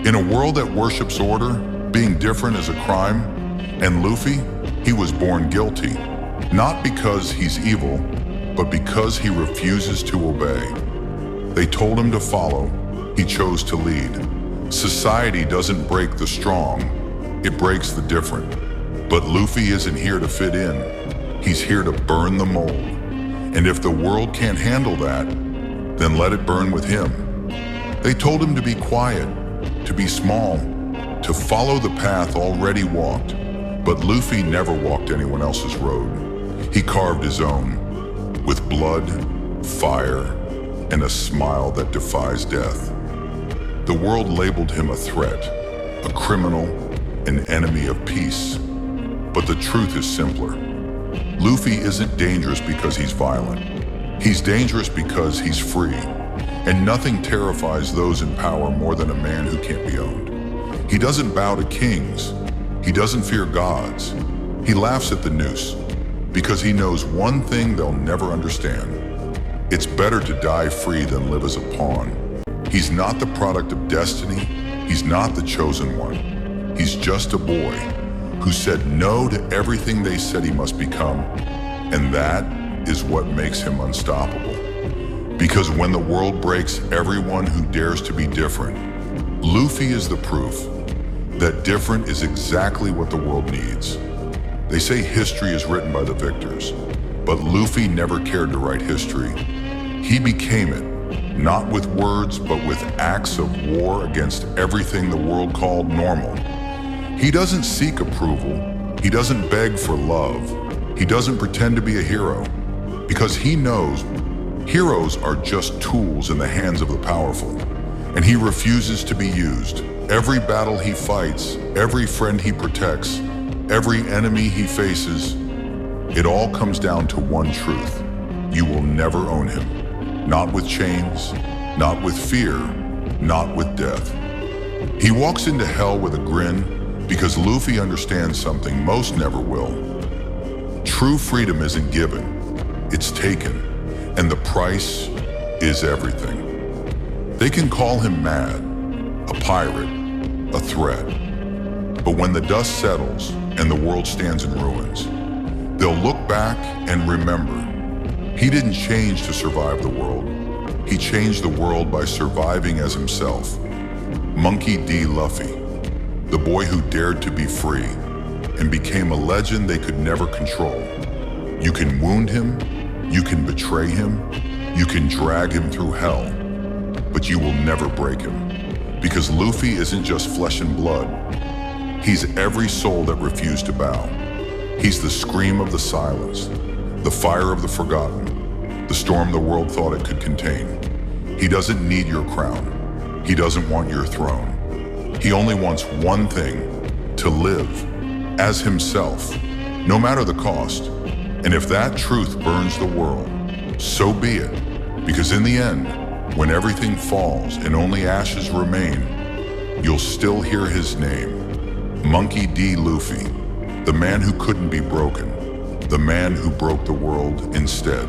In a world that worships order, being different is a crime, and Luffy, he was born guilty, not because he's evil, but because he refuses to obey. They told him to follow, he chose to lead. Society doesn't break the strong, it breaks the different. But Luffy isn't here to fit in, he's here to burn the mold. And if the world can't handle that, then let it burn with him. They told him to be quiet, to be small, to follow the path already walked. But Luffy never walked anyone else's road. He carved his own, with blood, fire, and a smile that defies death. The world labeled him a threat, a criminal, an enemy of peace. But the truth is simpler. Luffy isn't dangerous because he's violent. He's dangerous because he's free. And nothing terrifies those in power more than a man who can't be owned. He doesn't bow to kings. He doesn't fear gods. He laughs at the noose because he knows one thing they'll never understand. It's better to die free than live as a pawn. He's not the product of destiny. He's not the chosen one. He's just a boy who said no to everything they said he must become. And that is what makes him unstoppable. Because when the world breaks everyone who dares to be different, Luffy is the proof that different is exactly what the world needs. They say history is written by the victors, but Luffy never cared to write history. He became it, not with words, but with acts of war against everything the world called normal. He doesn't seek approval. He doesn't beg for love. He doesn't pretend to be a hero, because he knows heroes are just tools in the hands of the powerful, and he refuses to be used. Every battle he fights, every friend he protects, every enemy he faces, it all comes down to one truth. You will never own him. Not with chains, not with fear, not with death. He walks into hell with a grin because Luffy understands something most never will. True freedom isn't given, it's taken, and the price is everything. They can call him mad, a pirate, a threat. But when the dust settles and the world stands in ruins, they'll look back and remember, he didn't change to survive the world. He changed the world by surviving as himself. Monkey D. Luffy, the boy who dared to be free and became a legend they could never control. You can wound him, you can betray him, you can drag him through hell, but you will never break him. Because Luffy isn't just flesh and blood. He's every soul that refused to bow. He's the scream of the silence, the fire of the forgotten, the storm the world thought it could contain. He doesn't need your crown. He doesn't want your throne. He only wants one thing, to live as himself, no matter the cost. And if that truth burns the world, so be it. Because in the end, when everything falls and only ashes remain, you'll still hear his name. Monkey D. Luffy, the man who couldn't be broken, the man who broke the world instead.